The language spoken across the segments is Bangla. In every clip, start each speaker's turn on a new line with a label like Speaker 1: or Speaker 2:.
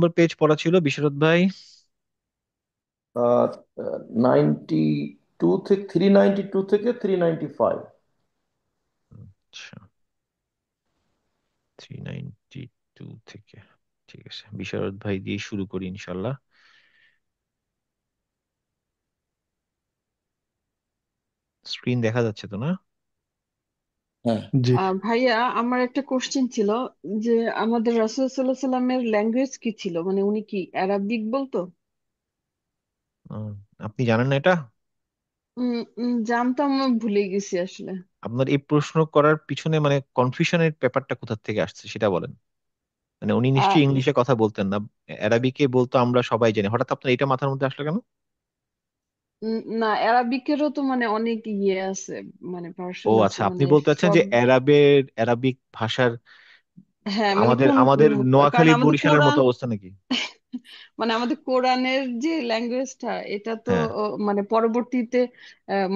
Speaker 1: নম্বর পেজ পড়া ছিল বিশরত ভাই?
Speaker 2: 92 থেকে 392 থেকে 395।
Speaker 1: আচ্ছা, 392 থেকে। ঠিক আছে, বিশারদ ভাই দিয়ে শুরু করি ইনশাল্লাহ। স্ক্রিন দেখা যাচ্ছে তো না?
Speaker 2: হ্যাঁ।
Speaker 1: জি।
Speaker 3: ভাইয়া, আমার একটা কোশ্চেন ছিল যে আমাদের রাসূল সাল্লাল্লাহু আলাইহি সাল্লামের ল্যাঙ্গুয়েজ কি ছিল, মানে উনি কি অ্যারাবিক বলতো?
Speaker 1: উম, আপনি জানেন না এটা?
Speaker 3: জানতাম, ভুলে গেছি আসলে।
Speaker 1: আপনার এই প্রশ্ন করার পিছনে মানে কনফিউশনের ব্যাপারটা কোথা থেকে আসছে সেটা বলেন। মানে উনি
Speaker 3: আহ,
Speaker 1: নিশ্চয়ই ইংলিশে কথা বলতেন না, অ্যারাবিকে বলতো আমরা সবাই জানি, হঠাৎ আপনার এটা মাথার মধ্যে আসলো কেন?
Speaker 3: না, অ্যারাবিকেরও তো মানে অনেক ইয়ে আছে, মানে
Speaker 1: ও
Speaker 3: ভার্সন আছে,
Speaker 1: আচ্ছা, আপনি
Speaker 3: মানে
Speaker 1: বলতে চাচ্ছেন
Speaker 3: সব।
Speaker 1: যে অ্যারাবিক ভাষার
Speaker 3: হ্যাঁ, মানে
Speaker 1: আমাদের
Speaker 3: কোন
Speaker 1: আমাদের
Speaker 3: কারণ
Speaker 1: নোয়াখালী
Speaker 3: আমাদের
Speaker 1: বরিশালের মতো
Speaker 3: কোরআন,
Speaker 1: অবস্থা নাকি?
Speaker 3: মানে আমাদের কোরআনের যে ল্যাঙ্গুয়েজটা, এটা তো
Speaker 1: হ্যাঁ।
Speaker 3: মানে পরবর্তীতে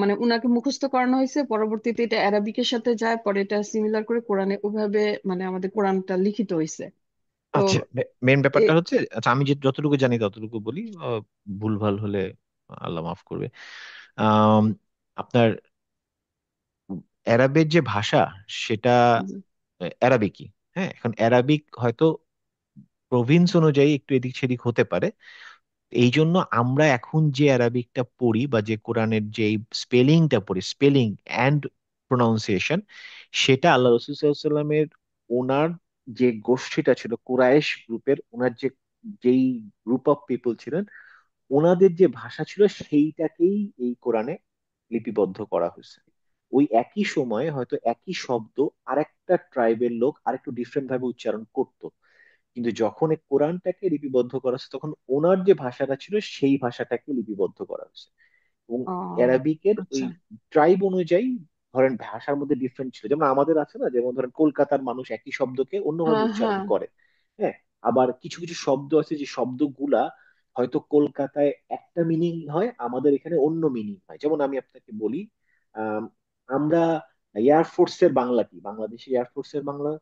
Speaker 3: মানে উনাকে মুখস্থ করানো হয়েছে, পরবর্তীতে এটা অ্যারাবিকের সাথে যায়, পরে এটা সিমিলার করে কোরআনে ওইভাবে মানে আমাদের কোরআনটা লিখিত হয়েছে। তো
Speaker 1: আচ্ছা, মেন
Speaker 3: এ
Speaker 1: ব্যাপারটা হচ্ছে, আচ্ছা আমি যে যতটুকু জানি ততটুকু বলি, ভুলভাল হলে আল্লাহ মাফ করবে। আম, আপনার অ্যারাবের যে ভাষা সেটা অ্যারাবিকই। হ্যাঁ, এখন অ্যারাবিক হয়তো প্রভিন্স অনুযায়ী একটু এদিক সেদিক হতে পারে। এই জন্য আমরা এখন যে অ্যারাবিকটা পড়ি বা যে কোরআনের যে স্পেলিংটা পড়ি, স্পেলিং অ্যান্ড প্রোনাউন্সিয়েশন, সেটা আল্লাহ রসুল সাল্লামের ওনার যে গোষ্ঠীটা ছিল কুরাইশ গ্রুপের, ওনার যে যেই গ্রুপ অফ পিপল ছিলেন, ওনাদের যে ভাষা ছিল সেইটাকেই এই কোরআনে লিপিবদ্ধ করা হয়েছে। ওই একই সময়ে হয়তো একই শব্দ আরেকটা ট্রাইবের লোক আরেকটু ডিফারেন্ট ভাবে উচ্চারণ করত, কিন্তু যখন এই কোরআনটাকে লিপিবদ্ধ করা হয়েছে তখন ওনার যে ভাষাটা ছিল সেই ভাষাটাকে লিপিবদ্ধ করা হয়েছে। এবং
Speaker 3: ও
Speaker 1: অ্যারাবিকের ওই
Speaker 3: আচ্ছা।
Speaker 1: ট্রাইব অনুযায়ী ধরেন ভাষার মধ্যে ডিফারেন্ট ছিল, যেমন আমাদের আছে না, যেমন ধরেন কলকাতার মানুষ একই শব্দকে অন্যভাবে
Speaker 3: হ্যাঁ,
Speaker 1: উচ্চারণ
Speaker 3: হ্যাঁ।
Speaker 1: করে। হ্যাঁ, আবার কিছু কিছু শব্দ আছে যে শব্দগুলা হয়তো কলকাতায় একটা মিনিং হয়, আমাদের এখানে অন্য মিনিং হয়। যেমন আমি আপনাকে বলি, আম, আমরা এয়ারফোর্সের বাংলা কি, বাংলাদেশি এয়ারফোর্সের বাংলা?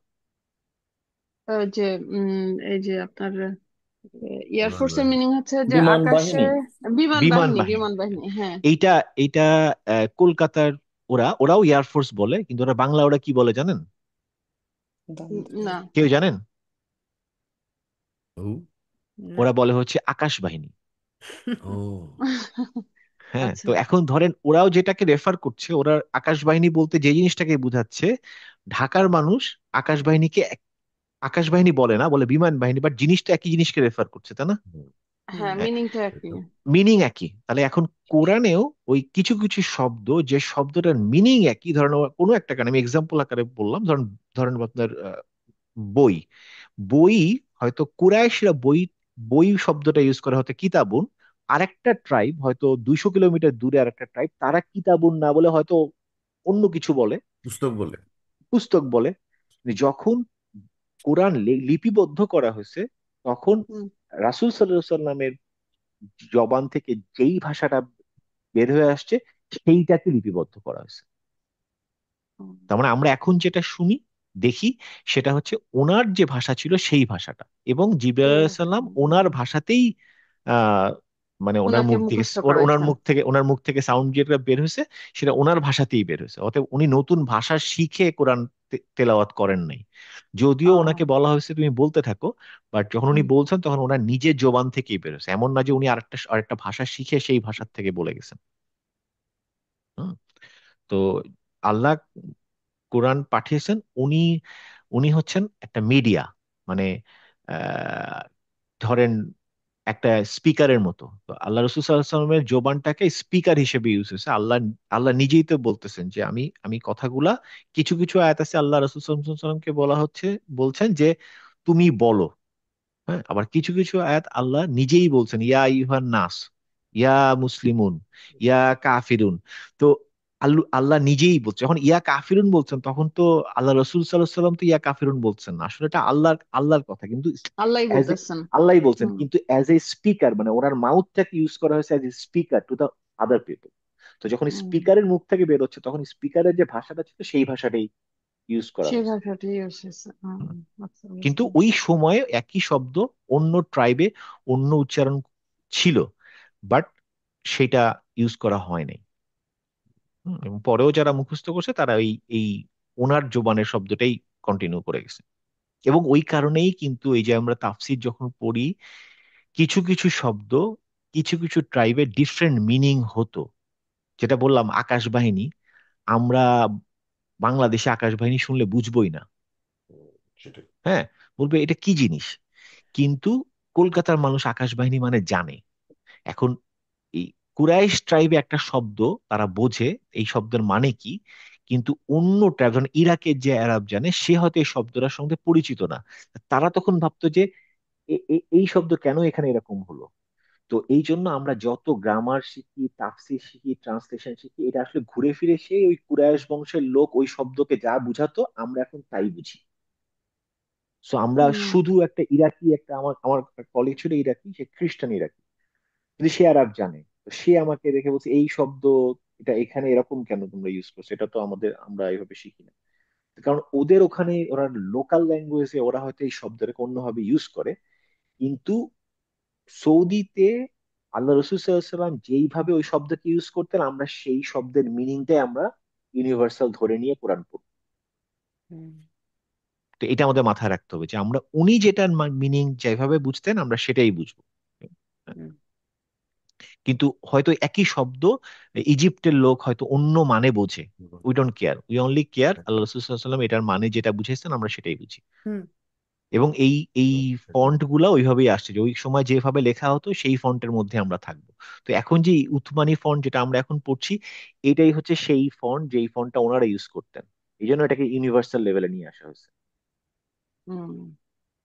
Speaker 3: ওই যে এই যে আপনার এয়ারফোর্স এর মিনিং হচ্ছে যে
Speaker 2: বিমান
Speaker 3: আকাশে
Speaker 2: বাহিনী।
Speaker 3: বিমান
Speaker 1: বিমান
Speaker 3: বাহিনী,
Speaker 1: বাহিনী।
Speaker 3: বিমান বাহিনী, হ্যাঁ।
Speaker 1: এইটা এইটা কলকাতার, ওরাও এয়ারফোর্স বলে, কিন্তু ওরা বাংলা ওরা কি বলে জানেন?
Speaker 3: না।
Speaker 1: কেউ জানেন?
Speaker 4: Oh.
Speaker 1: ওরা বলে হচ্ছে আকাশ বাহিনী।
Speaker 4: Oh.
Speaker 1: হ্যাঁ,
Speaker 3: আচ্ছা।
Speaker 1: তো এখন ধরেন ওরাও যেটাকে রেফার করছে, ওরা আকাশ বাহিনী বলতে যে জিনিসটাকে বোঝাচ্ছে, ঢাকার মানুষ আকাশ বাহিনীকে আকাশ বাহিনী বলে না, বলে বিমান বাহিনী, বাট জিনিসটা একই জিনিসকে রেফার করছে, তাই না?
Speaker 3: হ্যাঁ,
Speaker 4: Hmm.
Speaker 3: মিনিংটা একই।
Speaker 1: মিনিং একই। তাহলে এখন কোরআনেও ওই কিছু কিছু শব্দ, যে শব্দটার মিনিং একই, ধরেন কোনো একটা কারণে আমি এক্সাম্পল আকারে বললাম, ধরেন ধরেন আপনার বই, বই হয়তো কুরাইশরা বই, বই শব্দটা ইউজ করে হয়তো কিতাবুন, আরেকটা ট্রাইব হয়তো 200 কিলোমিটার দূরে আরেকটা ট্রাইব, তারা কিতাবুন না বলে হয়তো অন্য কিছু বলে,
Speaker 4: পুস্তক বলে।
Speaker 1: পুস্তক বলে। যখন কোরআন লিপিবদ্ধ করা হয়েছে তখন
Speaker 3: হুম।
Speaker 1: রাসূল সাল্লাল্লাহু আলাইহি সাল্লামের জবান থেকে যেই ভাষাটা বের হয়ে আসছে সেইটাকে লিপিবদ্ধ করা হয়েছে। তার মানে আমরা এখন যেটা শুনি, দেখি, সেটা হচ্ছে ওনার যে ভাষা ছিল সেই ভাষাটা, এবং জিবরাইল
Speaker 3: সেই
Speaker 1: আলাইহিস
Speaker 3: ভাষা,
Speaker 1: সালাম ওনার ভাষাতেই আহ মানে ওনার
Speaker 3: ওনাকে
Speaker 1: মুখ থেকে,
Speaker 3: মুখস্থ
Speaker 1: ওনার
Speaker 3: করাইছেন।
Speaker 1: মুখ থেকে সাউন্ড যেটা বের হয়েছে সেটা ওনার ভাষাতেই বের হয়েছে। অতএব উনি নতুন ভাষা শিখে কোরআন তেলাওয়াত করেন নাই। যদিও ওনাকে
Speaker 3: ও।
Speaker 1: বলা হয়েছে তুমি বলতে থাকো, বাট যখন উনি
Speaker 3: হুম।
Speaker 1: বলছেন তখন ওনার নিজের জবান থেকেই বের হয়েছে, এমন না যে উনি আরেকটা আরেকটা ভাষা শিখে সেই ভাষার থেকে বলে গেছেন। হুম। তো আল্লাহ কোরআন পাঠিয়েছেন, উনি উনি হচ্ছেন একটা মিডিয়া, মানে আহ, ধরেন একটা স্পিকারের মতো। তো আল্লাহ রসুল সাল্লাল্লাহু আলাইহি ওয়াসাল্লামের জবানটাকে স্পিকার হিসেবে ইউজ হয়েছে। আল্লাহ আল্লাহ নিজেই তো বলতেছেন যে আমি আমি কথাগুলা, কিছু কিছু আয়াত আছে আল্লাহ রসুল সাল্লাল্লাহু আলাইহি ওয়াসাল্লামকে বলা হচ্ছে, বলছেন যে তুমি বলো। হ্যাঁ, আবার কিছু কিছু আয়াত আল্লাহ নিজেই বলছেন ইয়া ইউহান নাস, ইয়া মুসলিমুন, ইয়া কাফিরুন। তো আল্লাহ নিজেই বলছে, যখন ইয়া কাফিরুন বলছেন তখন তো আল্লাহ রসুল সাল্লাল্লাহু আলাইহি সাল্লাম তো ইয়া কাফিরুন বলছেন না, আসলে এটা আল্লাহর কথা, কিন্তু
Speaker 3: আল্লাহই
Speaker 1: অ্যাজ এ
Speaker 3: বলতেছেন।
Speaker 1: আল্লাহই বলছেন,
Speaker 3: হুম।
Speaker 1: কিন্তু অ্যাজ এ স্পিকার মানে ওনার মাউথটাকে ইউজ করা হয়েছে as a speaker to the other people. তো যখন
Speaker 3: হুম।
Speaker 1: স্পিকারের মুখ থেকে বেরোচ্ছে তখন স্পিকারের যে ভাষাটা ছিল সেই ভাষাটাই ইউজ করা
Speaker 3: সেই
Speaker 1: হয়েছে।
Speaker 3: ভাষাটাই এসেছে।
Speaker 1: হুম।
Speaker 3: আচ্ছা,
Speaker 1: কিন্তু
Speaker 3: বুঝতে
Speaker 1: ওই
Speaker 3: পারছি।
Speaker 1: সময়ে একই শব্দ অন্য ট্রাইবে অন্য উচ্চারণ ছিল, বাট সেটা ইউজ করা হয় নাই। এবং পরেও যারা মুখস্থ করছে তারা এই এই ওনার জোবানের শব্দটাই কন্টিনিউ করে গেছে। এবং ওই কারণেই কিন্তু এই যে আমরা তাফসীর যখন পড়ি, কিছু কিছু শব্দ কিছু কিছু ট্রাইবে ডিফারেন্ট মিনিং হতো। যেটা বললাম আকাশবাহিনী, আমরা বাংলাদেশে আকাশবাহিনী শুনলে বুঝবোই না।
Speaker 4: সেটাই।
Speaker 1: হ্যাঁ, বলবে এটা কি জিনিস। কিন্তু কলকাতার মানুষ আকাশবাহিনী মানে জানে। এখন এই কুরাইশ ট্রাইবে একটা শব্দ তারা বোঝে এই শব্দের মানে কি, কিন্তু অন্য ট্রাইব যেমন ইরাকের যে আরব জানে সে হয়তো এই শব্দটার সঙ্গে পরিচিত না। তারা তখন ভাবতো যে এই শব্দ কেন এখানে এরকম হলো। তো এই জন্য আমরা যত গ্রামার শিখি, তাফসীর শিখি, ট্রান্সলেশন শিখি, এটা আসলে ঘুরে ফিরে সেই ওই কুরাইশ বংশের লোক ওই শব্দকে যা বুঝাতো আমরা এখন তাই বুঝি। সো আমরা
Speaker 3: হুম।
Speaker 1: শুধু একটা ইরাকি, একটা আমার আমার কলিগ ছিল ইরাকি, সে খ্রিস্টান ইরাকি, কিন্তু সে আরব জানে। তো সে আমাকে দেখে বলছে এই শব্দ এটা এখানে এরকম কেন তোমরা ইউজ করছো, এটা তো আমাদের আমরা এইভাবে শিখি না। কারণ ওদের ওখানে ওরা লোকাল ল্যাঙ্গুয়েজে ওরা হয়তো এই শব্দটাকে অন্যভাবে ইউজ করে। কিন্তু সৌদিতে আল্লাহ রসুল সাল্লাম যেইভাবে ওই শব্দকে ইউজ করতেন আমরা সেই শব্দের মিনিংটাই আমরা ইউনিভার্সাল ধরে নিয়ে কোরআন পড়ি।
Speaker 3: হুম।
Speaker 1: তো এটা আমাদের মাথায় রাখতে হবে যে আমরা উনি যেটার মিনিং যেভাবে বুঝতেন আমরা সেটাই বুঝবো।
Speaker 3: হুম।
Speaker 1: কিন্তু হয়তো একই শব্দ ইজিপ্টের লোক হয়তো অন্য মানে বোঝে। We don't care, we only care আল্লাহ রসুল সাল্লাল্লাহু আলাইহি ওয়াসাল্লাম এটার মানে যেটা বুঝেছেন আমরা সেটাই বুঝি।
Speaker 3: হুম।
Speaker 1: এবং এই এই ফন্ট গুলা ওইভাবেই আসছে, যে ওই সময় যেভাবে লেখা হতো সেই ফন্টের মধ্যে আমরা থাকবো। তো এখন যে উথমানি ফন্ট যেটা আমরা এখন পড়ছি, এটাই হচ্ছে সেই ফন্ট যেই ফন্টটা ওনারা ইউজ করতেন। এই জন্য এটাকে ইউনিভার্সাল লেভেলে নিয়ে আসা হয়েছে।
Speaker 3: হুম।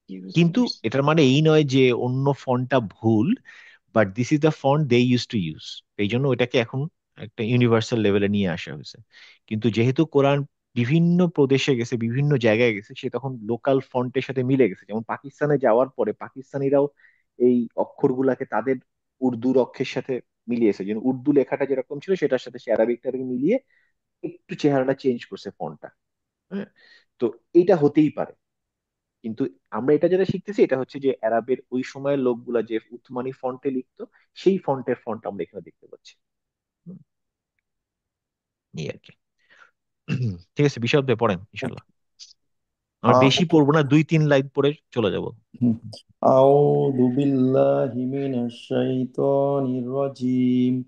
Speaker 3: কি বুঝতে
Speaker 1: কিন্তু
Speaker 3: পারছি।
Speaker 1: এটার মানে এই নয় যে অন্য ফন্টটা ভুল, but this is the font they use to use. এই জন্য ওটাকে এখন একটা ইউনিভার্সাল লেভেলে নিয়ে আসা হয়েছে। কিন্তু যেহেতু কোরআন বিভিন্ন প্রদেশে গেছে, বিভিন্ন জায়গায় গেছে, সে তখন লোকাল ফন্টের সাথে মিলে গেছে। যেমন পাকিস্তানে যাওয়ার পরে পাকিস্তানিরাও এই অক্ষরগুলাকে তাদের উর্দুর অক্ষরের সাথে মিলিয়েছে, যেন উর্দু লেখাটা যেরকম ছিল সেটার সাথে সে আরবিকটাকে মিলিয়ে একটু চেহারাটা চেঞ্জ করছে ফন্টটা। হ্যাঁ, তো এটা হতেই পারে। কিন্তু আমরা এটা যেটা শিখতেছি এটা হচ্ছে যে অ্যারাবের ওই সময়ের লোকগুলা যে উথমানি ফন্টে লিখতো সেই ফন্টের ফন্ট আমরা এখানে দেখতে পাচ্ছি। হুম, এই আর কি। ঠিক আছে, বিশদ ভাই পড়েন ইনশাল্লাহ। আমরা বেশি
Speaker 2: أعوذ
Speaker 1: পড়বো না, 2-3 লাইন পড়ে চলে যাব।
Speaker 2: أعوذ بالله من الشيطان الرجيم.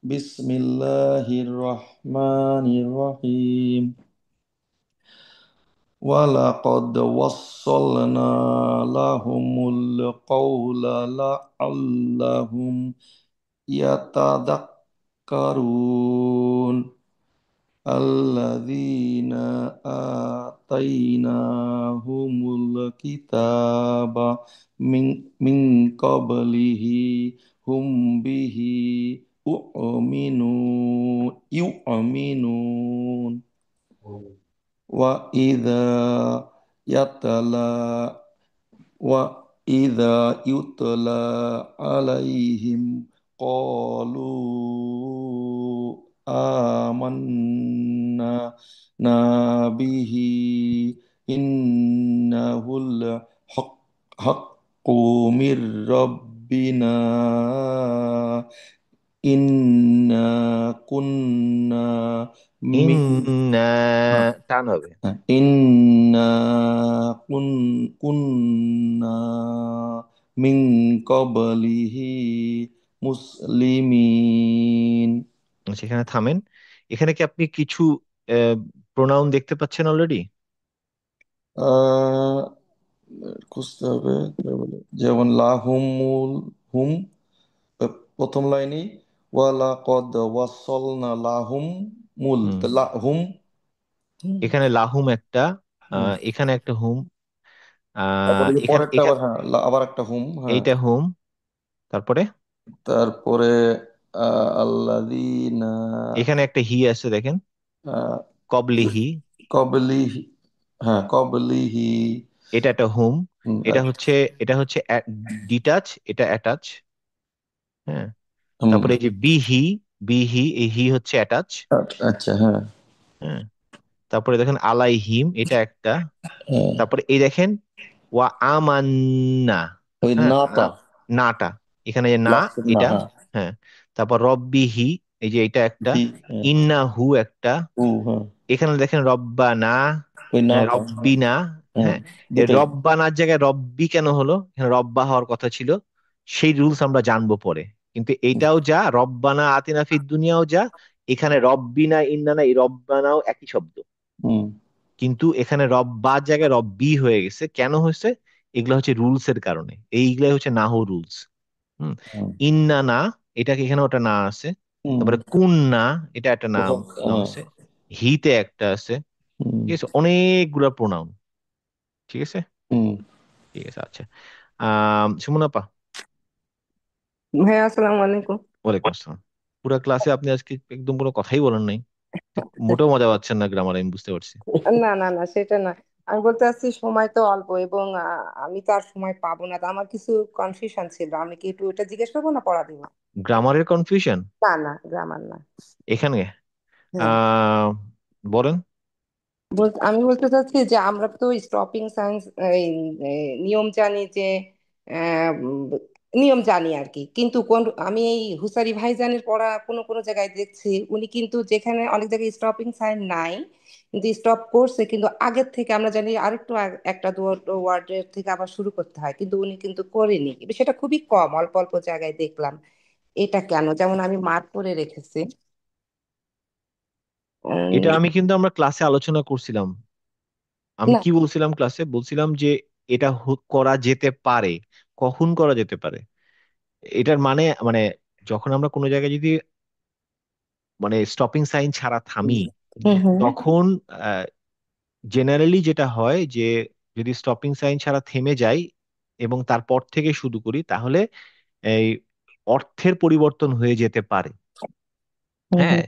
Speaker 2: بسم الله الرحمن الرحيم. ولقد وصلنا لهم القول لعلهم يتذكرون. الذين آتيناهم الكتاب من قبله هم به يؤمنون. وإذا يتلى وإذا يتلى عليهم قالوا آمنا به إنه الحق من ربنا إنا كنا من
Speaker 1: ইন্না, টান হবে।
Speaker 2: إنا كنا من قبله مسلمين.
Speaker 1: সেখানে থামেন। এখানে কি আপনি কিছু প্রোনাউন দেখতে পাচ্ছেন অলরেডি?
Speaker 2: আহ খুঁজতে হবে তাহলে। যেমন লাহুমুল হুম, প্রথম লাইনে ওয়ালা কদ ওয়াসলনা লাহুম মুল
Speaker 1: হুম,
Speaker 2: লাহুম। হুম,
Speaker 1: এখানে লাহুম একটা,
Speaker 2: হুম।
Speaker 1: এখানে একটা হুম,
Speaker 2: তারপরে যে
Speaker 1: এখানে
Speaker 2: পরেরটা আবার হ্যাঁ আবার একটা হুম, হ্যাঁ।
Speaker 1: এইটা হুম, তারপরে
Speaker 2: তারপরে আল্লাযীনা
Speaker 1: এখানে একটা হি আছে দেখেন,
Speaker 2: আহ,
Speaker 1: কবলিহি।
Speaker 2: কবলিহি, হ্যাঁ কবলিহি।
Speaker 1: এটা একটা হুম।
Speaker 2: হুম,
Speaker 1: এটা হচ্ছে এটা হচ্ছে ডিটাচ, এটা অ্যাটাচ। হ্যাঁ,
Speaker 2: হুম,
Speaker 1: তারপরে এই যে বিহি, বিহি এই হি হচ্ছে অ্যাটাচ।
Speaker 2: আচ্ছা হ্যাঁ।
Speaker 1: হ্যাঁ, তারপরে দেখেন আলাইহিম, এটা একটা।
Speaker 2: হ্যাঁ,
Speaker 1: তারপরে এই দেখেন ওয়া আমান্না।
Speaker 2: ওই
Speaker 1: হ্যাঁ,
Speaker 2: নাটা,
Speaker 1: নাটা, এখানে যে না,
Speaker 2: লাস্টের না,
Speaker 1: এটা।
Speaker 2: হ্যাঁ।
Speaker 1: হ্যাঁ, তারপর রব্বিহি, এই যে এটা একটা।
Speaker 2: হি, হ্যাঁ।
Speaker 1: ইন্নাহু একটা।
Speaker 2: হ্যাঁ,
Speaker 1: এখানে দেখেন রব্বানা,
Speaker 2: ওই নাটা, হ্যাঁ।
Speaker 1: রব্বিনা।
Speaker 2: হ্যাঁ,
Speaker 1: হ্যাঁ, এই
Speaker 2: দুটাই।
Speaker 1: রব্বানার জায়গায় রব্বি কেন হলো? এখানে রব্বা হওয়ার কথা ছিল। সেই রুলস আমরা জানবো পরে। কিন্তু এইটাও যা, রব্বানা আতিনা ফিদ দুনিয়াও যা, এখানে রব্বিনা ইন্নানা এই রব্বানাও একই শব্দ।
Speaker 2: হুম,
Speaker 1: কিন্তু এখানে রব্বার জায়গায় রব্বি হয়ে গেছে, কেন হয়েছে? এগুলো হচ্ছে রুলস এর কারণে, এইগুলাই হচ্ছে নাহু রুলস। হুম।
Speaker 2: হুম,
Speaker 1: ইন্নানা, এটাকে এখানে ওটা না আছে।
Speaker 2: হুম।
Speaker 1: তারপরে কুন্না, এটা একটা নাম
Speaker 2: ওখান-
Speaker 1: নাম
Speaker 2: হ্যাঁ,
Speaker 1: আছে। হিতে একটা আছে।
Speaker 2: হুম,
Speaker 1: ঠিক আছে, অনেকগুলা প্রোনাউন। ঠিক আছে।
Speaker 2: হুম।
Speaker 1: ঠিক আছে, আচ্ছা। সুমন আপা।
Speaker 5: ভাইয়া আসসালামু আলাইকুম।
Speaker 1: ওয়ালাইকুম আসসালাম। পুরো ক্লাসে আপনি আজকে একদম কোনো কথাই বলেন নাই। মোটেও মজা পাচ্ছেন না গ্রামার, আমি বুঝতে পারছি।
Speaker 5: না না না, সেটা না। আমি বলতে চাচ্ছি সময় তো অল্প, এবং আমি তো আর সময় পাবো না। তো আমার কিছু কনফিউশন ছিল, আমি কি একটু ওটা জিজ্ঞেস করবো না পড়া দিব?
Speaker 1: গ্রামারের কনফিউশন?
Speaker 5: না না, গ্রামার না।
Speaker 1: এখানে
Speaker 5: হ্যাঁ,
Speaker 1: আহ বলেন।
Speaker 5: আমি বলতে চাচ্ছি যে আমরা তো স্টপিং সায়েন্স নিয়ম জানি যে নিয়ম জানি আর কি, কিন্তু কোন আমি এই হুসারি ভাইজানের পড়া কোনো কোনো জায়গায় দেখছি উনি কিন্তু যেখানে অনেক জায়গায় স্টপিং সাইন নাই, কিন্তু স্টপ করছে, কিন্তু আগের থেকে আমরা জানি আরেকটু একটা দুটো ওয়ার্ডের থেকে আবার শুরু করতে হয়, কিন্তু উনি কিন্তু করেনি। সেটা খুবই কম, অল্প অল্প জায়গায় দেখলাম। এটা কেন? যেমন আমি মার্ক করে রেখেছি।
Speaker 1: এটা
Speaker 5: উম,
Speaker 1: আমি কিন্তু আমরা ক্লাসে আলোচনা করছিলাম। আমি
Speaker 5: না।
Speaker 1: কি বলছিলাম ক্লাসে? বলছিলাম যে এটা করা যেতে পারে। কখন করা যেতে পারে? এটার মানে মানে যখন আমরা কোনো জায়গায় যদি মানে স্টপিং সাইন ছাড়া থামি,
Speaker 5: হুম হুম
Speaker 1: তখন জেনারেলি যেটা হয় যে যদি স্টপিং সাইন ছাড়া থেমে যাই এবং তারপর থেকে শুরু করি, তাহলে এই অর্থের পরিবর্তন হয়ে যেতে পারে।
Speaker 5: হুম
Speaker 1: হ্যাঁ,
Speaker 5: হুম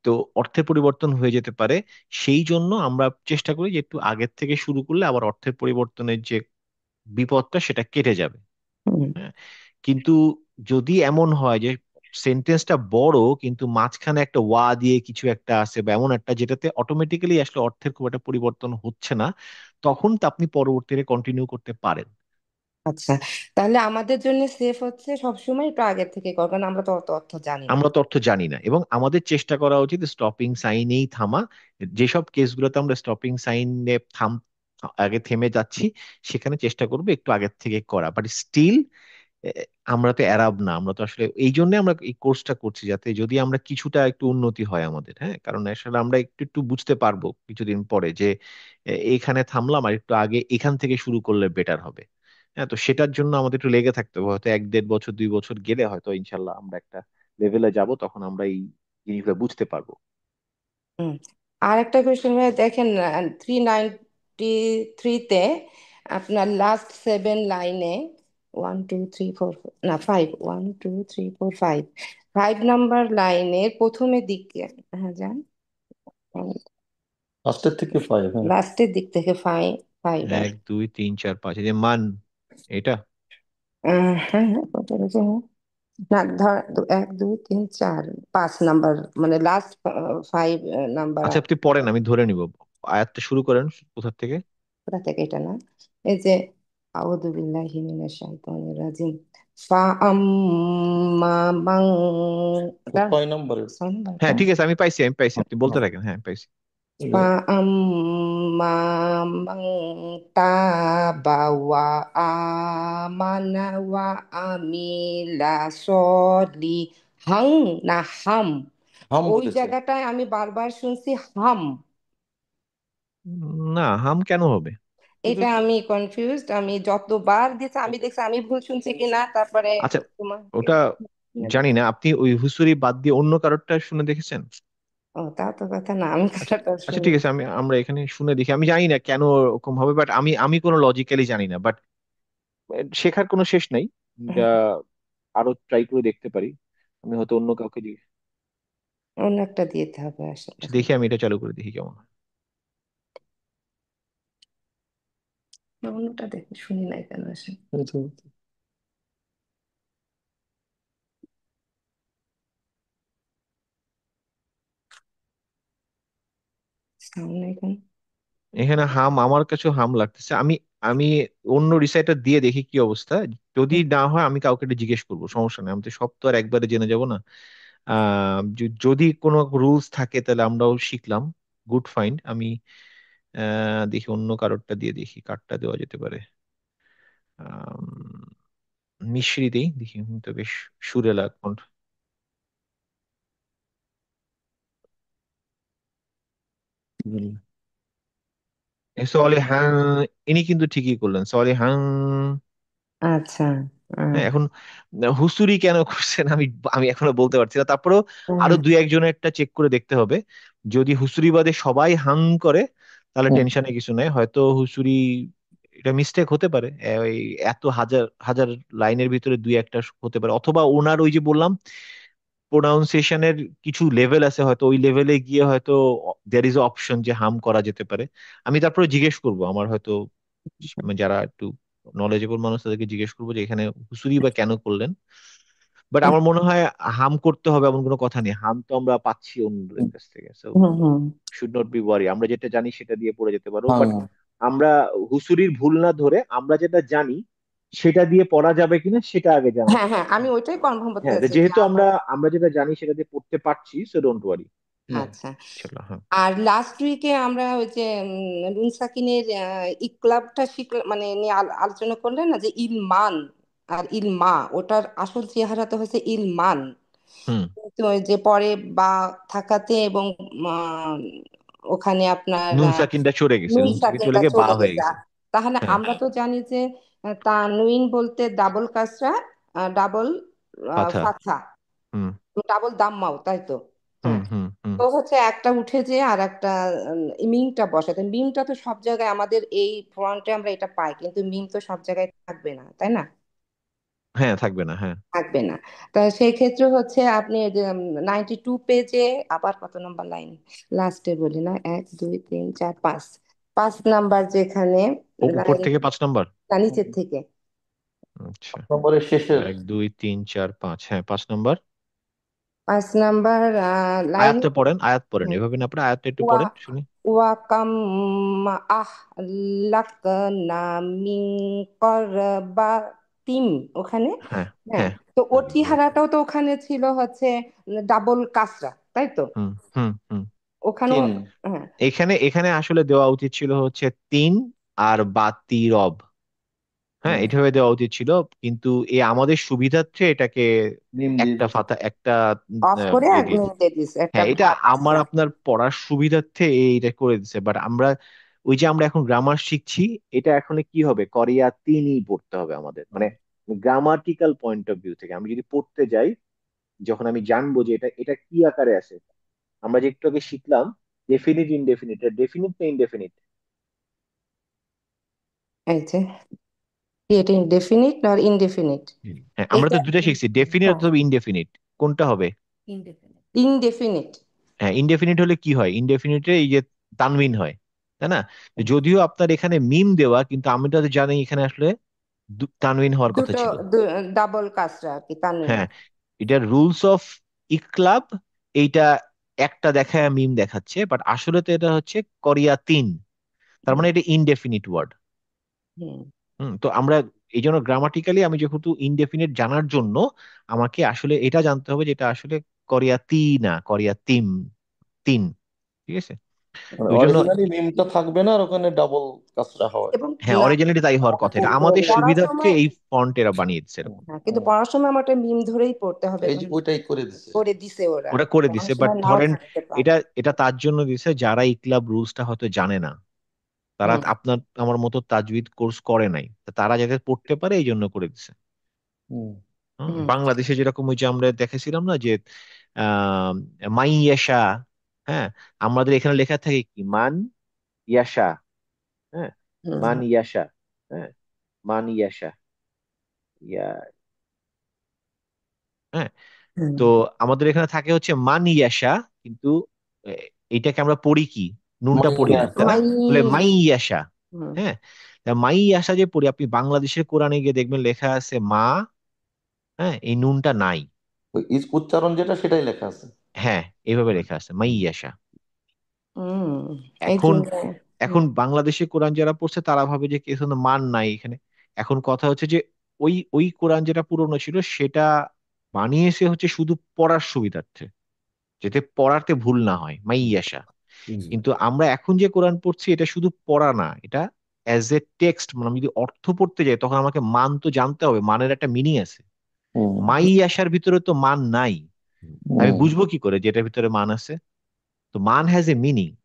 Speaker 1: তো অর্থের পরিবর্তন হয়ে যেতে পারে। সেই জন্য আমরা চেষ্টা করি যে একটু আগের থেকে শুরু করলে আবার অর্থের পরিবর্তনের যে বিপদটা সেটা কেটে যাবে।
Speaker 5: হুম
Speaker 1: হ্যাঁ, কিন্তু যদি এমন হয় যে সেন্টেন্সটা বড় কিন্তু মাঝখানে একটা ওয়া দিয়ে কিছু একটা আছে বা এমন একটা যেটাতে অটোমেটিক্যালি আসলে অর্থের খুব একটা পরিবর্তন হচ্ছে না, তখন তো আপনি পরবর্তীতে কন্টিনিউ করতে পারেন।
Speaker 5: আচ্ছা, তাহলে আমাদের জন্য সেফ হচ্ছে সবসময় একটু আগের থেকে কর, কারণ আমরা তো অত অর্থ জানি না।
Speaker 1: আমরা তো অর্থ জানি না, এবং আমাদের চেষ্টা করা উচিত স্টপিং সাইনেই থামা। যেসব কেসগুলোতে আমরা স্টপিং সাইনে আগে থেমে যাচ্ছি, সেখানে চেষ্টা করবো একটু আগের থেকে করা, বাট স্টিল আমরা তো অ্যারাব না। আমরা তো আসলে এই জন্য আমরা এই কোর্সটা করছি, যাতে যদি আমরা কিছুটা একটু উন্নতি হয় আমাদের। হ্যাঁ, কারণ আসলে আমরা একটু একটু বুঝতে পারবো কিছুদিন পরে যে এইখানে থামলাম, আর একটু আগে এখান থেকে শুরু করলে বেটার হবে। হ্যাঁ, তো সেটার জন্য আমাদের একটু লেগে থাকতে হবে। হয়তো 1-1.5 বছর 2 বছর গেলে হয়তো ইনশাল্লাহ আমরা একটা লেভেলে যাব, তখন আমরা এই জিনিসগুলো বুঝতে পারবো।
Speaker 5: হুম। আর একটা কোয়েশ্চেন ভাই, দেখেন 393-তে আপনার লাস্ট 7 লাইনে 1 2 3 4, না 5, 1 2 3 4 5, 5 নাম্বার লাইনের প্রথমের দিকে, হ্যাঁ যান,
Speaker 2: ফার্স্টের থেকে 5, হ্যাঁ।
Speaker 5: লাস্টের দিক থেকে ফাইভ, ফাইভ
Speaker 1: 1 2 3 4 5, এই যে মান, এটা।
Speaker 5: হ্যাঁ হ্যাঁ, কত হয়েছে? না ধর 1 2 3 4 5 নাম্বার, মানে লাস্ট 5 নাম্বার।
Speaker 1: আচ্ছা, আপনি পড়েন, আমি ধরে নিব। আয়াতটা শুরু করেন কোথা থেকে?
Speaker 5: কোথা থেকে? এটা না, এই যে আউযু বিল্লাহি মিনাশ শাইতানির রাজিম, ফা আম্মা মান,
Speaker 2: ও 6 নম্বরের।
Speaker 1: হ্যাঁ,
Speaker 5: ছয় নাম্বারটা,
Speaker 1: ঠিক আছে, আমি পাইছি, আপনি বলতে থাকেন। হ্যাঁ, পাইছি।
Speaker 5: ফা আম্মা মান তাবা ওয়া আমানা ওয়া আমিলা সলিহান, না হাম?
Speaker 2: হাম
Speaker 5: ওই
Speaker 2: বলেছে।
Speaker 5: জায়গাটায় আমি বারবার শুনছি হাম।
Speaker 1: না, হাম কেন হবে?
Speaker 5: এটা
Speaker 2: বুঝেছি।
Speaker 5: আমি কনফিউজড, আমি যতবার দিয়েছি আমি দেখছি আমি ভুল শুনছি কিনা, তারপরে
Speaker 1: আচ্ছা,
Speaker 5: তোমাকে
Speaker 1: ওটা
Speaker 5: শুনে
Speaker 1: জানি
Speaker 5: দেখি।
Speaker 1: না। আপনি ওই হুসুরি বাদ দিয়ে অন্য কারোরটা শুনে দেখেছেন?
Speaker 5: ও তা তো কথা না, আমি
Speaker 1: আচ্ছা,
Speaker 5: কথাটা
Speaker 1: আচ্ছা,
Speaker 5: শুনি।
Speaker 1: ঠিক আছে, আমরা এখানে শুনে দেখি। আমি জানি না কেন ওরকম হবে, বাট আমি আমি কোনো লজিক্যালি জানি না, বাট শেখার কোনো শেষ নাই। যা আরো ট্রাই করে দেখতে পারি। আমি হয়তো অন্য কাউকে দিয়ে।
Speaker 5: অন্য একটা দিতে হবে
Speaker 1: আচ্ছা,
Speaker 5: আশেপাশে।
Speaker 1: দেখি আমি এটা চালু করে দেখি কেমন হয়।
Speaker 5: অন্যটা দেখে শুনি নাই কেন আসে।
Speaker 2: এই তো।
Speaker 5: সাউন্ড নাই কেন?
Speaker 1: এখানে হাম, আমার কাছে হাম লাগতেছে। আমি আমি অন্য রিসাইটার দিয়ে দেখি কি অবস্থা। যদি
Speaker 5: হুম,
Speaker 1: না হয় আমি কাউকে একটা জিজ্ঞেস করবো, সমস্যা নেই, আমি তো সব তো আর একবারে জেনে যাব না। যদি কোনো রুলস থাকে তাহলে আমরাও শিখলাম। Good find. আমি দেখি অন্য কারোরটা দিয়ে দেখি কারটা দেওয়া যেতে পারে। আম, মিশ্রি দেই দেখি, তো বেশ সুরেলা কণ্ঠ। সলি হ্যাঁ, ইনি কিন্তু ঠিকই করলেন, সলি হ্যাঁ।
Speaker 5: আচ্ছা।
Speaker 1: হ্যাঁ, এখন হুসুরি কেন করছেন আমি আমি এখনো বলতে পারছি না। তারপরেও আরো
Speaker 5: হ্যাঁ,
Speaker 1: দুই একজনেরটা চেক করে দেখতে হবে। যদি হুসুরি বাদে সবাই হাং করে তাহলে
Speaker 2: হুম,
Speaker 1: টেনশনে কিছু নাই, হয়তো হুসুরি এটা মিস্টেক হতে পারে। ওই এত হাজার হাজার লাইনের ভিতরে দুই একটা হতে পারে, অথবা ওনার ওই যে বললাম প্রোনাউন্সিয়েশনের কিছু লেভেল আছে, হয়তো ওই লেভেলে গিয়ে হয়তো দেয়ার ইজ অপশন যে হাম করা যেতে পারে। আমি তারপরে জিজ্ঞেস করব আমার হয়তো যারা একটু নলেজেবল মানুষ তাদেরকে জিজ্ঞেস করবো যে এখানে হুসুরি বা কেন করলেন। বাট আমার মনে হয় হাম করতে হবে এমন কোনো কথা নেই, হাম তো আমরা পাচ্ছি অন্যদের
Speaker 2: হুম,
Speaker 1: কাছ থেকে, so
Speaker 5: hmm, hmm.
Speaker 1: Should not be worry. আমরা যেটা জানি সেটা দিয়ে পড়ে যেতে পারবো,
Speaker 2: হ্যাঁ,
Speaker 1: বাট আমরা হুসুরির ভুল না ধরে আমরা যেটা জানি সেটা দিয়ে পড়া যাবে কিনা সেটা আগে জানা
Speaker 5: হ্যাঁ, হ্যাঁ,
Speaker 1: দরকার।
Speaker 5: আমি ওইটাই কনফার্ম
Speaker 1: হ্যাঁ, তো
Speaker 5: করতেছি যে
Speaker 1: যেহেতু আমরা
Speaker 5: আবার।
Speaker 1: আমরা যেটা জানি সেটা দিয়ে পড়তে পারছি, সো ডোন্ট ওয়ারি।
Speaker 2: হুম,
Speaker 5: আচ্ছা।
Speaker 1: চলো, হ্যাঁ।
Speaker 5: আর লাস্ট উইকে আমরা ওই যে নুন সাকিনের ইকলাবটা শিখলাম, মানে নিয়ে আলোচনা করলেন না, যে ইলমান আর ইলমা, ওটার আসল চেহারা তো হচ্ছে ইলমান।
Speaker 1: হুম।
Speaker 5: তো ওই যে পরে বা থাকাতে এবং আহ, ওখানে আপনার
Speaker 1: নুন সাকিনটা সরে গেছে,
Speaker 5: নুন
Speaker 1: নুন সাকিন চলে
Speaker 5: সাকিনটা
Speaker 1: গিয়ে বা
Speaker 5: চলে
Speaker 1: হয়ে
Speaker 5: গেছে।
Speaker 1: গেছে।
Speaker 5: তাহলে
Speaker 1: হ্যাঁ।
Speaker 5: আমরা তো জানি যে তানউইন বলতে ডাবল কাসরা, ডাবল
Speaker 1: ফাথা।
Speaker 5: ফাথা,
Speaker 1: হুম
Speaker 5: ডাবল দাম্মাও, তাই তো?
Speaker 1: হুম
Speaker 5: হ্যাঁ।
Speaker 1: হুম হুম।
Speaker 5: তো হচ্ছে একটা উঠে যে আর একটা মিমটা বসাতে, মিমটা তো সব জায়গায় আমাদের এই ফ্রন্টে আমরা এটা পাই, কিন্তু মিম তো সব জায়গায় থাকবে না, তাই না?
Speaker 1: হ্যাঁ, থাকবে না, হ্যাঁ।
Speaker 5: থাকবে না। তা সেই ক্ষেত্রে হচ্ছে আপনি 92 পেজে আবার কত নম্বর লাইন, লাস্টে বলি না, 1 2 3 4 5, 5 নাম্বার যেখানে
Speaker 1: উপর
Speaker 5: লাইন,
Speaker 1: থেকে 5 নাম্বার।
Speaker 5: নিচের থেকে
Speaker 1: আচ্ছা,
Speaker 2: নম্বরের শেষের
Speaker 1: 1 2 3 4 5, হ্যাঁ 5 নাম্বার।
Speaker 5: 5 number line.
Speaker 1: আয়াতটা পড়েন, আয়াত পড়েন, এভাবে না পড়ে আয়াতটা একটু
Speaker 5: ওয়া
Speaker 1: পড়েন শুনি।
Speaker 5: ওয়াকাম আহলাকনা মিন ক্বরবাতিন, ওখানে।
Speaker 1: হ্যাঁ
Speaker 5: হ্যাঁ।
Speaker 1: হ্যাঁ।
Speaker 5: তো ওর চেহারাটাও তো ওখানে ছিল হচ্ছে ডাবল কাসরা, তাই তো?
Speaker 1: হুম হুম হুম।
Speaker 5: ওখানেও।
Speaker 2: তিন।
Speaker 5: হ্যাঁ।
Speaker 1: এখানে এখানে আসলে দেওয়া উচিত ছিল হচ্ছে তিন আর বাতি রব। হ্যাঁ,
Speaker 2: হুম,
Speaker 1: এইভাবে দেওয়া উচিত ছিল, কিন্তু আমাদের সুবিধার্থে এটাকে
Speaker 2: মিম দিয়ে
Speaker 1: একটা
Speaker 2: দিছে।
Speaker 1: ফাতা একটা
Speaker 5: অফ করে
Speaker 1: ইয়ে
Speaker 5: আর
Speaker 1: দিয়ে
Speaker 5: মিম
Speaker 1: দিচ্ছে।
Speaker 5: দিয়ে দিছে একটা
Speaker 1: হ্যাঁ, এটা আমার
Speaker 5: কাসরা।
Speaker 1: আপনার পড়ার সুবিধার্থে এইটা করে দিচ্ছে, বাট আমরা ওই যে আমরা এখন গ্রামার শিখছি, এটা এখন কি হবে, কোরিয়া তিনই পড়তে হবে আমাদের, মানে গ্রামাটিক্যাল পয়েন্ট অফ ভিউ থেকে আমি যদি পড়তে যাই, যখন আমি জানবো যে এটা এটা কি আকারে আছে। আমরা যে একটু আগে শিখলাম ডেফিনিট ইনডেফিনিট, ডেফিনিট না ইনডেফিনিট।
Speaker 5: এই যে ক্রিয়েটিং ডেফিনিট আর ইনডেফিনিট।
Speaker 1: হ্যাঁ, আমরা তো
Speaker 5: এইটা
Speaker 1: দুটো শিখছি, ডেফিনিট
Speaker 5: হ্যাঁ,
Speaker 1: অথবা ইনডেফিনিট, কোনটা হবে?
Speaker 5: ইনডেফিনিট।
Speaker 1: হ্যাঁ, ইনডেফিনিট হলে কি হয়, ইনডেফিনিটে এই যে তানবিন হয়, তাই না? তো যদিও আপনার এখানে মিম দেওয়া, কিন্তু আমি তো জানি এখানে আসলে তানবিন হওয়ার কথা
Speaker 5: দুটো
Speaker 1: ছিল।
Speaker 5: ডাবল কাসরা আর কি, তানবিন।
Speaker 1: হ্যাঁ, এটা রুলস অফ ইকলাব। এইটা একটা দেখায় মিম দেখাচ্ছে, বাট আসলে তো এটা হচ্ছে কোরিয়া তিন, তার মানে এটা ইনডেফিনিট ওয়ার্ড।
Speaker 5: হুম,
Speaker 1: তো আমরা এই জন্য গ্রামাটিক্যালি আমি যেহেতু ইনডেফিনিট জানার জন্য আমাকে আসলে এটা জানতে হবে যেটা আসলে কোরিয়া না কোরিয়া তিন। তিন। ঠিক আছে।
Speaker 2: মানে
Speaker 1: তো ওই জন্য
Speaker 2: অরিজিনালি মিমটা থাকবে না আর ওখানে ডাবল কাজটা হয়।
Speaker 5: এবং
Speaker 1: হ্যাঁ, অরিজিনালি তাই হওয়ার কথা, এটা আমাদের
Speaker 5: পড়ার
Speaker 1: সুবিধার্থে
Speaker 5: সময়।
Speaker 1: এই ফন্ট এরা বানিয়ে দিচ্ছে এরকম।
Speaker 5: হ্যাঁ, কিন্তু পড়ার সময় আমার একটা মিম ধরেই পড়তে হবে,
Speaker 2: এই যে
Speaker 5: কারণ
Speaker 2: ওইটাই করে দিছে।
Speaker 5: করে দিছে ওরা।
Speaker 1: ওটা করে
Speaker 5: অনেক
Speaker 1: দিছে, বাট
Speaker 5: সময় নাও
Speaker 1: ধরেন
Speaker 5: থাকতে পারে।
Speaker 1: এটা এটা তার জন্য দিছে যারা ইকলাব রুলসটা হয়তো জানে না, তারা
Speaker 5: হুম,
Speaker 1: আপনার আমার মতো তাজউইদ কোর্স করে নাই, তো তারা যাতে পড়তে পারে এই জন্য করে দিছে।
Speaker 2: হুম,
Speaker 5: হুম,
Speaker 1: বাংলাদেশে যেরকম ওই যে আমরা দেখেছিলাম না যে আহ মাইয়াশা, হ্যাঁ, আমাদের এখানে লেখা থাকে কি মান ইয়াশা। হ্যাঁ, মান
Speaker 5: হুম,
Speaker 1: ইয়াশা। হ্যাঁ, মান ইয়াশা। ইয়া। হ্যাঁ।
Speaker 5: হুম।
Speaker 1: তো আমাদের এখানে থাকে হচ্ছে মান ইয়াশা, কিন্তু এ, এইটাকে আমরা পড়ি কি, নুনটা পড়ি
Speaker 2: মাইয়া।
Speaker 1: না, তাই না?
Speaker 5: মাই।
Speaker 1: বলে মাই ইয়াশা।
Speaker 5: হুম,
Speaker 1: হ্যাঁ, তা মাই ইয়াশা যে পড়ি, আপনি বাংলাদেশের কোরআনে গিয়ে দেখবেন লেখা আছে মা। হ্যাঁ, এই নুনটা নাই।
Speaker 2: ওই উচ্চারণ যেটা সেটাই লেখা আছে।
Speaker 1: হ্যাঁ, এইভাবে লেখা আছে মাই ইয়াশা।
Speaker 5: হুম। এই
Speaker 1: এখন
Speaker 5: জন্য
Speaker 1: এখন বাংলাদেশে কোরআন যারা পড়ছে তারা ভাবে যে কিছু না, মান নাই এখানে। এখন কথা হচ্ছে যে ওই ওই কোরআন যেটা পুরনো ছিল সেটা বানিয়েছে হচ্ছে শুধু পড়ার সুবিধার্থে, যাতে পড়াতে ভুল না হয়, মাইয়াশা।
Speaker 4: জি।
Speaker 1: কিন্তু আমরা এখন যে কোরআন পড়ছি এটা শুধু পড়া না, এটা অ্যাজ এ টেক্সট, মানে আমি যদি অর্থ পড়তে যাই তখন আমাকে মান তো জানতে হবে, মানের একটা মিনিং আছে।
Speaker 2: হুম
Speaker 1: মাইয়াশার ভিতরে তো মান নাই, আমি
Speaker 2: হুম
Speaker 1: বুঝবো কি করে যে এটার ভিতরে মান আছে? তো মান হ্যাজ এ মিনিং।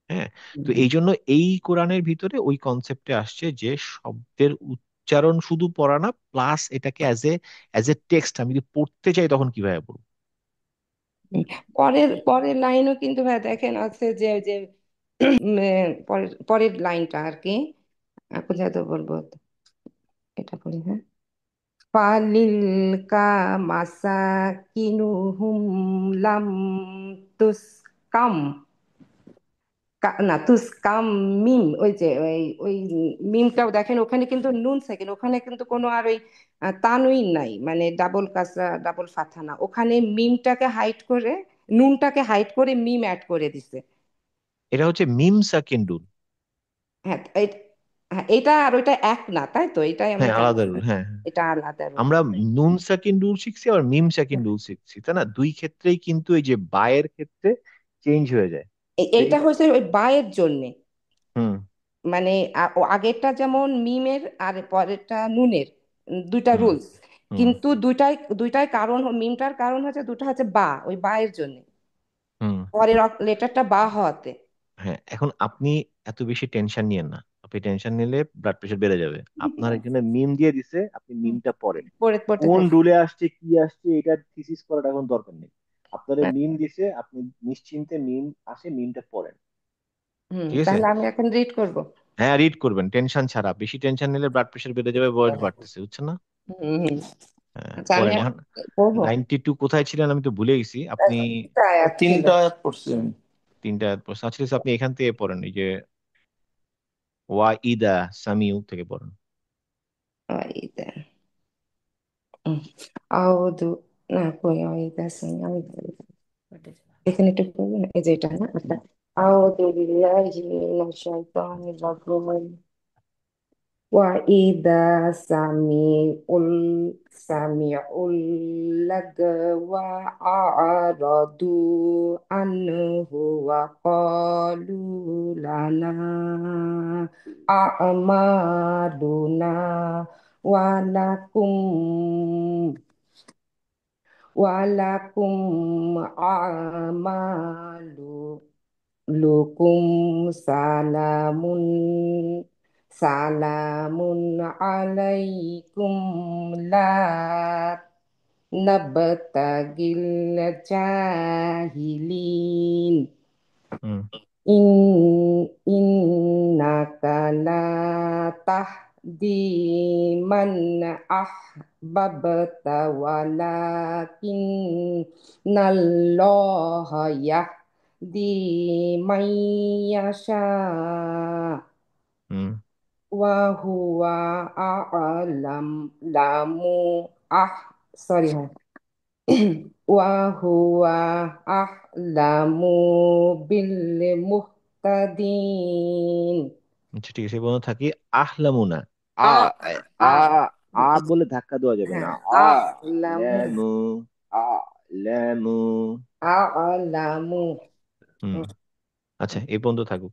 Speaker 1: হ্যাঁ। তো
Speaker 2: হুম
Speaker 1: এই জন্য এই কোরআনের ভিতরে ওই কনসেপ্টে আসছে যে শব্দের উচ্চারণ শুধু পড়া না, প্লাস এটাকে অ্যাজ এ টেক্সট আমি যদি পড়তে চাই তখন কিভাবে পড়বো।
Speaker 5: হুম। পরের পরের লাইনও কিন্তু ভাই দেখেন আছে যে যে পরের পরের লাইনটা আর কি, কোথায় তো বলবো, এটা পড়ি হ্যাঁ। ফালিল কা মাসাকিনুহুম লাম তুসকাম না তুসকাম মিম, ওই যে ওই ওই মিমটাও দেখেন ওখানে কিন্তু নুন সেকেন্ড, ওখানে কিন্তু কোনো আর ওই তানউইন নাই, মানে ডাবল কাসরা ডাবল ফাথা না, ওখানে মিমটাকে হাইড করে নুনটাকে হাইড করে মিম অ্যাড করে দিছে।
Speaker 1: এটা হচ্ছে মিম সাকিন্দুল।
Speaker 5: হ্যাঁ হ্যাঁ, এটা আর ওইটা এক না, তাই তো, এটাই আমি
Speaker 1: হ্যাঁ, আলাদা
Speaker 5: জানছি।
Speaker 1: রুল, হ্যাঁ হ্যাঁ।
Speaker 5: এটা আলাদা রুল।
Speaker 1: আমরা নুন সাকিন রুল শিখছি আর মিম সাকিন রুল শিখছি, তাই না? দুই ক্ষেত্রেই কিন্তু এই যে বায়ের ক্ষেত্রে চেঞ্জ হয়ে যায়। তো
Speaker 5: এইটা হচ্ছে ওই বায়ের জন্যে,
Speaker 1: হুম
Speaker 5: মানে ও আগেরটা যেমন মিমের আর পরেরটা নুনের, দুইটা
Speaker 1: হুম
Speaker 5: রুলস,
Speaker 1: হুম
Speaker 5: কিন্তু দুইটাই দুইটাই কারণ, মিমটার কারণ হচ্ছে দুটো হচ্ছে বা, ওই বা এর জন্য,
Speaker 1: হুম।
Speaker 5: পরের লেটারটা বা হওয়াতে।
Speaker 1: হ্যাঁ, এখন আপনি এত বেশি টেনশন নিয়েন না। আপনি টেনশন নিলে ব্লাড প্রেশার বেড়ে যাবে। আপনার এখানে মিম দিয়ে দিছে, আপনি
Speaker 5: হুম,
Speaker 1: মিমটা পড়েন।
Speaker 5: পড়ে পড়তে
Speaker 1: কোন
Speaker 5: থাকি।
Speaker 1: রুলে আসছে কি আসছে এটা থিসিস করার এখন দরকার নেই। আপনার মিম দিছে, আপনি নিশ্চিন্তে মিম আসে মিমটা পড়েন।
Speaker 5: হুম,
Speaker 1: ঠিক আছে?
Speaker 5: তাহলে আমি এখন রিড করব।
Speaker 1: হ্যাঁ, রিড করবেন টেনশন ছাড়া। বেশি টেনশন নিলে ব্লাড প্রেশার বেড়ে যাবে, বয়স বাড়তেছে, বুঝছেন না?
Speaker 5: হুম হুম।
Speaker 1: হ্যাঁ,
Speaker 5: আচ্ছা আমি
Speaker 1: পড়েন
Speaker 5: এখন
Speaker 1: এখন।
Speaker 5: পড়বো।
Speaker 1: 92 কোথায় ছিলেন আমি তো ভুলে গেছি। আপনি
Speaker 5: তিনটা আয়াত ছিল।
Speaker 2: তিনটা আয়াত পড়ছি আমি।
Speaker 1: তিনটা আয়াত পড়ছেন। আচ্ছা, আপনি এখান থেকে পড়েন, এই যে ওয়া ইদা সামিউ থেকে পড়েন।
Speaker 5: ওয়াইদা আউদু, না কই ওয়াইদা শুনি আমি, এখানে একটু পড়বো না, এই যে এটা না, আচ্ছা। আউযু বিল্লাহি মিনাশ শাইতানির রাজিম وإذا سمعوا اللغو أعرضوا عنه وقالوا لنا أعمالنا ولكم أعمالكم salamun alaikum la nabtagil jahilin
Speaker 1: হুম
Speaker 5: innaka la tahdi man ahbabta walakin nallaha yahdi man yasha
Speaker 1: হুম।
Speaker 5: wa huwa a'lam lamu ah sorry wa huwa a'lamu bil muhtadin.
Speaker 1: আচ্ছা, ঠিক আছে, এই পর্যন্ত থাকি। আহলামুনা। আ
Speaker 5: আ
Speaker 1: আ
Speaker 5: আ
Speaker 1: আ বলে ধাক্কা দেওয়া যাবে না।
Speaker 5: হ্যাঁ,
Speaker 1: আ
Speaker 5: a'lamu
Speaker 1: লেমু, আ লেমু।
Speaker 5: a'lamu।
Speaker 1: হুম। আচ্ছা, এই পর্যন্ত থাকুক।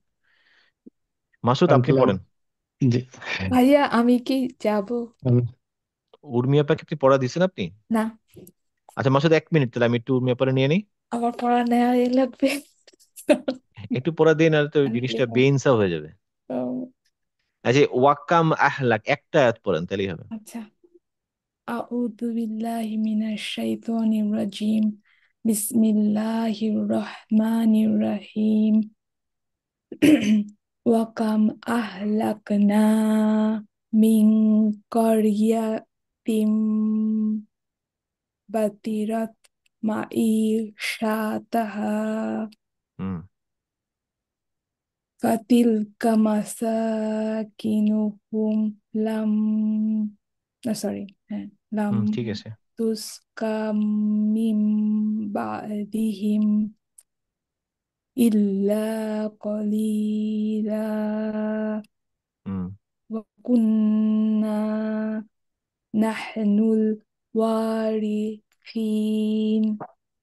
Speaker 1: মাসুদ, আপনি
Speaker 6: আলহামদুলিল্লাহ।
Speaker 1: পড়েন।
Speaker 6: জি।
Speaker 7: ভাইয়া আমি কি যাব?
Speaker 6: আমি-
Speaker 1: উর্মি আপাকে কি পড়া দিছেন আপনি?
Speaker 7: না,
Speaker 1: আচ্ছা মাসুদ, 1 মিনিট, তাহলে আমি একটু উর্মি আপারে নিয়ে নিই।
Speaker 7: আমার পড়া নেওয়াই লাগবে।
Speaker 1: একটু পড়া দিন, আর তো
Speaker 7: আমি কি
Speaker 1: জিনিসটা
Speaker 7: পড়া-
Speaker 1: বেইনসাফ হয়ে যাবে।
Speaker 7: উম,
Speaker 1: আচ্ছা, ওয়াক্কাম আহলাক একটা আয়াত পড়েন তাহলেই হবে।
Speaker 7: আচ্ছা, আউযু বিল্লাহি মিনাশ শাইতানির রাজিম, বিসমিল্লাহির রহমানির রহিম। ওয়াকাম আহলাকনা মিন ক্বরিয়াতিম বাতিরাত মাঈশাতাহা
Speaker 1: হুম
Speaker 7: ফাতিলকা মাসাকিনুহুম লাম, সরি, হ্যাঁ, লাম
Speaker 1: হুম, ঠিক আছে।
Speaker 7: তুসকা মিম বাদিহিম إلا قليلا
Speaker 1: হুম।
Speaker 7: وكنا نحن الوارثين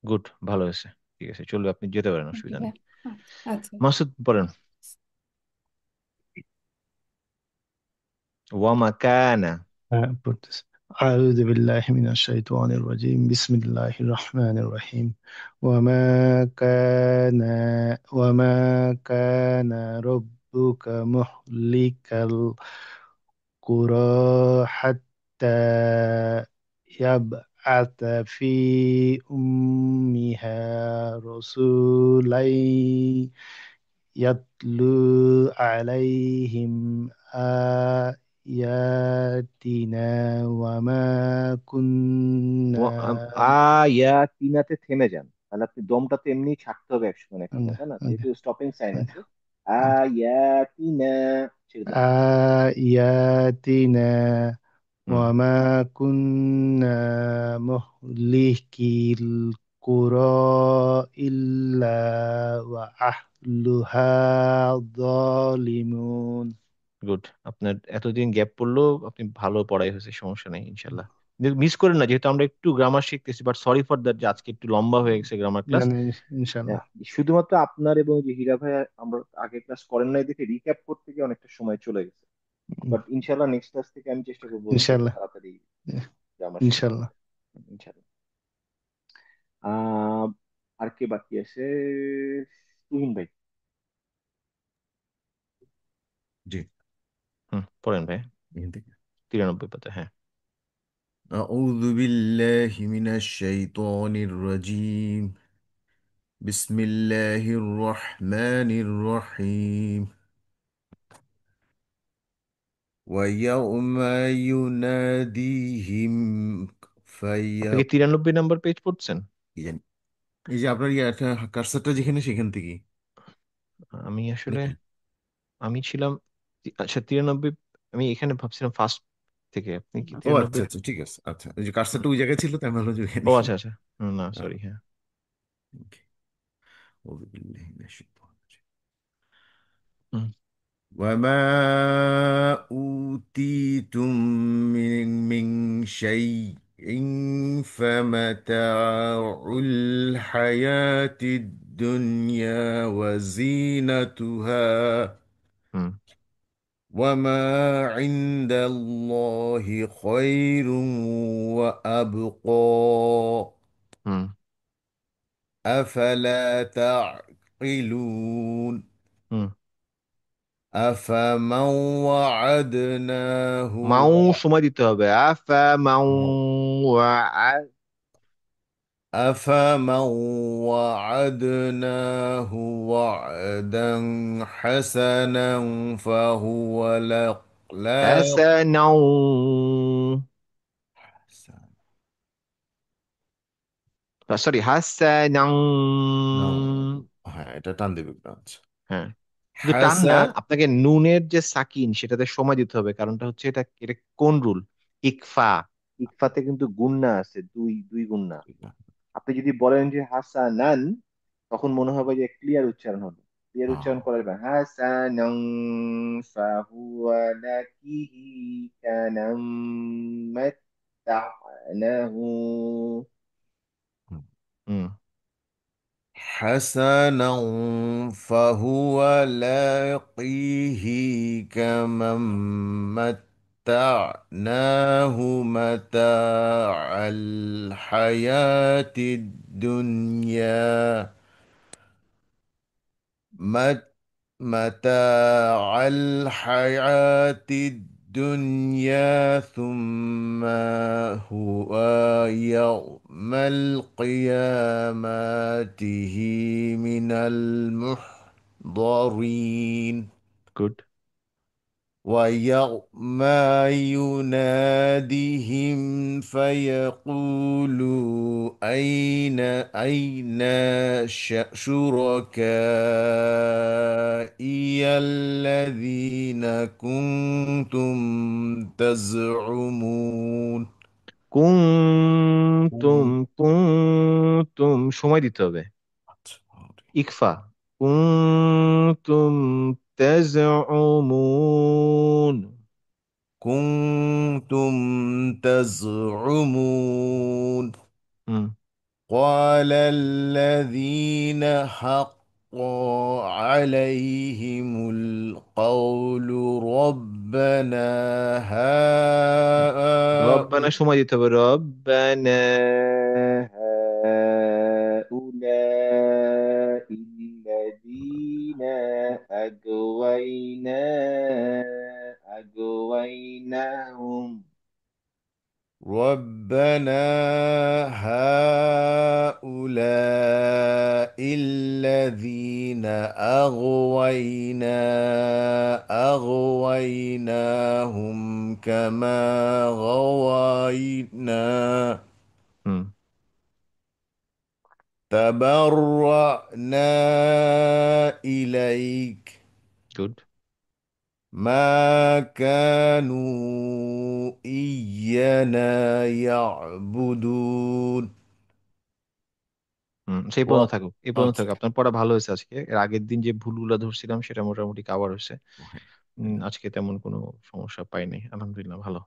Speaker 1: গুড, ভালো হয়েছে। ঠিক আছে, চলবে, আপনি যেতে পারেন, অসুবিধা নেই।
Speaker 7: হ্যাঁ, আচ্ছা।
Speaker 1: মাসুদ পড়েন। ওয়ামাকানা।
Speaker 6: بودس. أعوذ بالله من الشيطان الرجيم بسم الله الرحمن الرحيم وما كان وما كان ربك مهلك القرى حتى يبعث في أمها رسولا يتلو عليهم آياتنا وما كنا
Speaker 1: আয়াতিনাতে থেমে যান, তাহলে আপনি দমটা তো এমনি ছাড়তে হবে একসময় একটা কথা না, যেহেতু স্টপিং সাইন আছে। আয়াতিনা, ছেড়ে দেন।
Speaker 6: آياتنا
Speaker 1: হুম।
Speaker 6: وما كنا مهلكي القرى إلا وأهلها ظالمون.
Speaker 1: গুড, আপনার এতদিন গ্যাপ পড়লো, আপনি ভালো পড়াই হয়েছে, সমস্যা নেই ইনশাল্লাহ। মিস করেন না, যেহেতু আমরা একটু গ্রামার শিখতেছি, বাট সরি ফর দ্যাট যে আজকে একটু লম্বা হয়ে গেছে গ্রামার ক্লাস।
Speaker 6: يعني إن شاء الله.
Speaker 1: শুধুমাত্র আপনার এবং যে হীরা ভাই আমরা আগে ক্লাস করেন নাই দেখে রিক্যাপ করতে গিয়ে অনেকটা সময় চলে গেছে। বাট ইনশাল্লাহ নেক্সট ক্লাস থেকে আমি চেষ্টা করবো
Speaker 6: إن شاء
Speaker 1: যত
Speaker 6: الله.
Speaker 1: তাড়াতাড়ি গ্রামার
Speaker 6: إن شاء
Speaker 1: শেখার।
Speaker 6: الله.
Speaker 1: ইনশাল্লাহ। আহ আর কে বাকি আছে? তুহিন ভাই।
Speaker 4: জি,
Speaker 1: হুম, পড়েন ভাই।
Speaker 4: এখান থেকে
Speaker 1: 93 পাতা, হ্যাঁ।
Speaker 4: أعوذ بالله من الشيطان الرجيم بسم الله الرحمن الرحيم ويوم يناديهم
Speaker 1: আপনি কি 93 নাম্বার পেজ পড়ছেন?
Speaker 4: কি জানি, এই যে আপনার কার্সারটা যেখানে সেখান থেকে
Speaker 1: আমি আসলে,
Speaker 4: নাকি?
Speaker 1: আমি ছিলাম, আচ্ছা 93, আমি এখানে ভাবছিলাম ফার্স্ট থেকে, আপনি কি
Speaker 4: ও আচ্ছা
Speaker 1: 93?
Speaker 4: আচ্ছা, ঠিক আছে, আচ্ছা, এই যে কার্সারটা ওই জায়গায় ছিল তাই আমি ভাবলাম যে ওখানে।
Speaker 1: ও আচ্ছা আচ্ছা, না সরি, হ্যাঁ।
Speaker 4: ওকে। أعوذ بالله من الشيطان الرجيم.
Speaker 1: হুম।
Speaker 4: وما أوتيتم من شيء فمتاع الحياة الدنيا وزينتها
Speaker 1: হুম।
Speaker 4: وما عند الله خير وأبقى
Speaker 1: হুম।
Speaker 4: أفلا تعقلون
Speaker 1: হুম।
Speaker 4: أفمن وعدناه
Speaker 1: মাউ সময় দিতে হবে, আফা মাউ ওয়া-
Speaker 4: أفمن وعدناه وعدا حسنا فهو
Speaker 1: হাসানাউ,
Speaker 4: حسن.
Speaker 1: সরি, হাসানাউ।
Speaker 4: নাও, হ্যাঁ এটা টান দিবে না, আচ্ছা।
Speaker 1: হ্যাঁ, শুধু টান না,
Speaker 4: হাসান,
Speaker 1: আপনাকে নুনের যে সাকিন সেটাতে সময় দিতে হবে, কারণটা হচ্ছে এটা এটা কোন রুল? ইকফা, ইকফাতে কিন্তু গুন্না আছে, দুই দুই গুন্না। আপনি যদি বলেন যে হাসানান, তখন মনে হবে যে ক্লিয়ার উচ্চারণ হবে, ক্লিয়ার উচ্চারণ করা যাবে হাসানান ফাহুয়া লাকিহি কানাম মাত্তানাহু। হুম।
Speaker 4: حسنا فهو لاقيه كمن متعناه متاع الحياة الدنيا متاع الحياة الدنيا ثم هو يوم القيامة من المحضرين
Speaker 1: গুড।
Speaker 4: ويوم يناديهم فيقول أين شركائي الذين كنتم تزعمون
Speaker 1: কুনতুম কুনতুম সময় দিতে হবে, ইকফা। كنتم تزعمون.
Speaker 4: كنتم تزعمون.
Speaker 1: مم.
Speaker 4: قال الذين حق عليهم القول ربنا
Speaker 1: ربنا
Speaker 4: هؤلاء
Speaker 1: সময় দিতে হবে, ربنا هؤلاء الذين أغوينا أغويناهم.
Speaker 4: ربنا هؤلاء الذين أغويناهم كما غوينا
Speaker 1: مم.
Speaker 4: تبرأنا إليك
Speaker 1: Good.
Speaker 4: ما كانوا إيانا يعبدون
Speaker 1: সেই
Speaker 4: و...
Speaker 1: পর্যন্ত থাকুক, এই পর্যন্ত থাকুক।
Speaker 4: أوكي
Speaker 1: আপনার পড়া ভালো হয়েছে আজকে। এর আগের দিন যে ভুলগুলো ধরছিলাম সেটা মোটামুটি কাভার হয়েছে।
Speaker 4: صحيح.
Speaker 1: আজকে তেমন কোনো সমস্যা পাইনি, আলহামদুলিল্লাহ, ভালো।